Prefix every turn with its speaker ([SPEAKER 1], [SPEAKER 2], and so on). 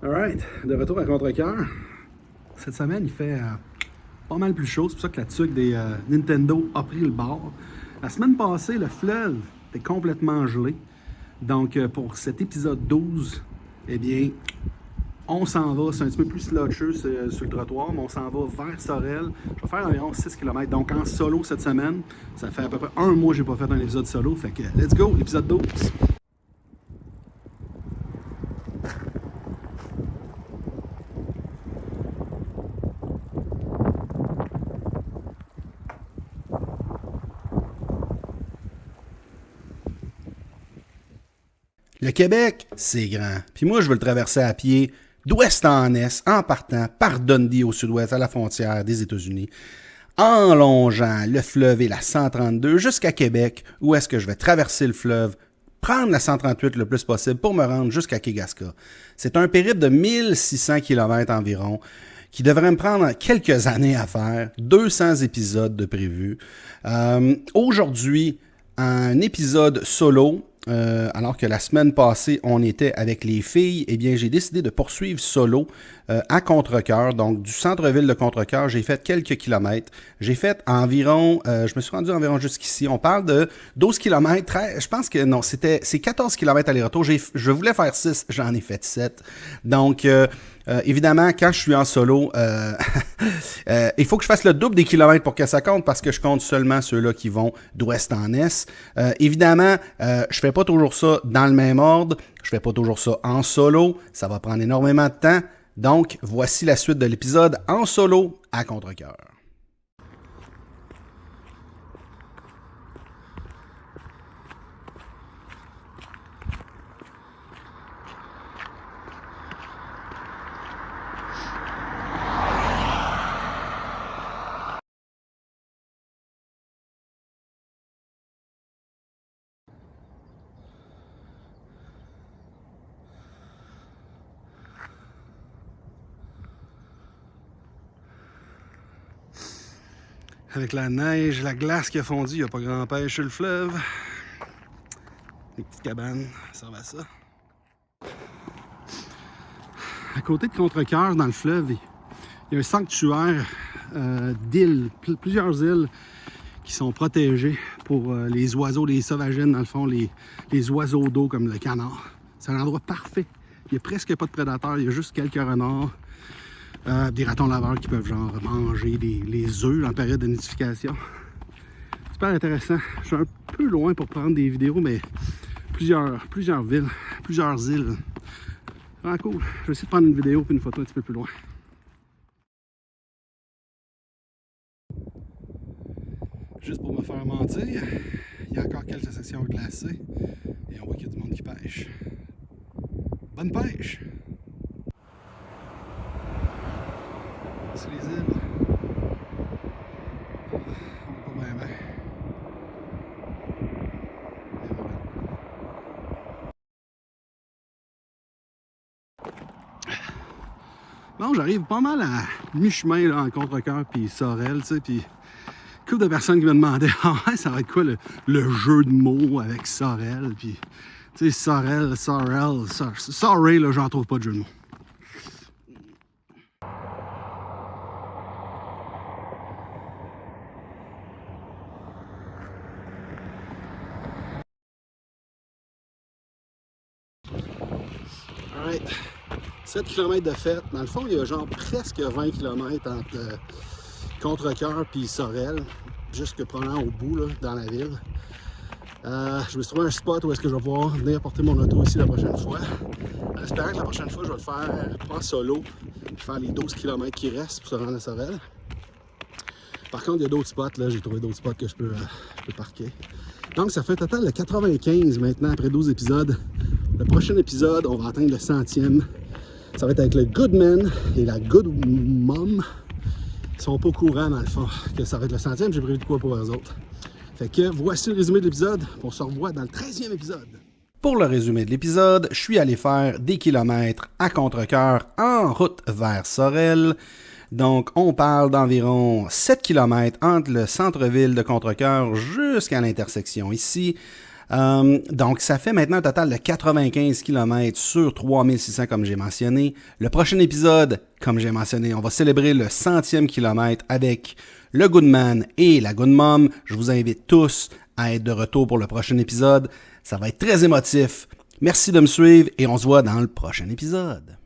[SPEAKER 1] Alright, de retour à Contrecœur. Cette semaine, il fait pas mal plus chaud. C'est pour ça que la tuque des Nintendo a pris le bord. La semaine passée, le fleuve était complètement gelé. Donc, pour cet épisode 12, eh bien, on s'en va. C'est un petit peu plus slotcheux sur le trottoir, mais on s'en va vers Sorel. Je vais faire environ 6 km. Donc, en solo cette semaine, ça fait à peu près un mois que j'ai pas fait un épisode solo. Fait que, let's go, l'épisode 12.
[SPEAKER 2] Le Québec, c'est grand. Puis moi, je veux le traverser à pied, d'ouest en est, en partant par Dundee au sud-ouest, à la frontière des États-Unis, en longeant le fleuve et la 132 jusqu'à Québec, où est-ce que je vais traverser le fleuve, prendre la 138 le plus possible pour me rendre jusqu'à Kegaska. C'est un périple de 1600 km environ, qui devrait me prendre quelques années à faire, 200 épisodes de prévus. Aujourd'hui, un épisode solo. Alors que la semaine passée, on était avec les filles, eh bien, j'ai décidé de poursuivre solo à Contrecœur. Donc, du centre-ville de Contrecœur, j'ai fait quelques kilomètres. J'ai fait environ, je me suis rendu environ jusqu'ici. On parle de 12 kilomètres. Je pense que non, c'est 14 kilomètres aller-retour. Je voulais faire 6, j'en ai fait 7. Donc, évidemment, quand je suis en solo, il faut que je fasse le double des kilomètres pour que ça compte parce que je compte seulement ceux-là qui vont d'ouest en est. Évidemment, je fais pas toujours ça dans le même ordre. Je fais pas toujours ça en solo. Ça va prendre énormément de temps. Donc, voici la suite de l'épisode en solo à Contrecœur.
[SPEAKER 1] Avec la neige, la glace qui a fondu, il n'y a pas grand pêche sur le fleuve. Des petites cabanes servent à ça. À côté de Contrecœur, dans le fleuve, il y a un sanctuaire d'îles, plusieurs îles qui sont protégées pour les oiseaux, les sauvagines, dans le fond, les oiseaux d'eau comme le canard. C'est un endroit parfait. Il n'y a presque pas de prédateurs, il y a juste quelques renards. Des ratons laveurs qui peuvent genre manger les œufs en période de nidification. Super intéressant. Je suis un peu loin pour prendre des vidéos, mais plusieurs villes, plusieurs îles. Vraiment cool. Je vais essayer de prendre une vidéo puis une photo un petit peu plus loin. Juste pour me faire mentir, il y a encore quelques sections glacées et on voit qu'il y a du monde qui pêche. Bonne pêche! C'est les îles. On va pas bien. Et voilà. Bon, j'arrive pas mal à mi-chemin là, en Contrecœur puis Sorel, tu sais, puis une couple de personnes qui me demandaient ah ouais, ça va être quoi le jeu de mots avec Sorel, puis tu sais, Sorel, sorry, là, j'en trouve pas de jeu de mots. Alright, 7 km de fête. Dans le fond, il y a genre presque 20 km entre Contrecœur puis Sorel, jusque prenant au bout, là, dans la ville. Je me suis trouvé un spot où est-ce que je vais pouvoir venir porter mon auto ici la prochaine fois. En espérant que la prochaine fois, je vais le faire pas solo, faire les 12 km qui restent pour se rendre à Sorel. Par contre, il y a d'autres spots, là, j'ai trouvé d'autres spots que je peux parquer. Donc, ça fait un total de 95 maintenant, après 12 épisodes. Le prochain épisode, on va atteindre le 100e. Ça va être avec le Goodman et la Good Mom. Ils sont pas au courant, dans le fond, que ça va être le 100e. J'ai prévu de quoi pour eux autres. Fait que voici le résumé de l'épisode. On se revoit dans le 13e épisode.
[SPEAKER 2] Pour le résumé de l'épisode, je suis allé faire des kilomètres à Contrecœur en route vers Sorel. Donc, on parle d'environ 7 km entre le centre-ville de Contrecœur jusqu'à l'intersection ici. Donc, ça fait maintenant un total de 95 km sur 3600 comme j'ai mentionné. Le prochain épisode, comme j'ai mentionné, on va célébrer le 100e kilomètre avec le Goodman et la Good Mom. Je vous invite tous à être de retour pour le prochain épisode. Ça va être très émotif. Merci de me suivre et on se voit dans le prochain épisode.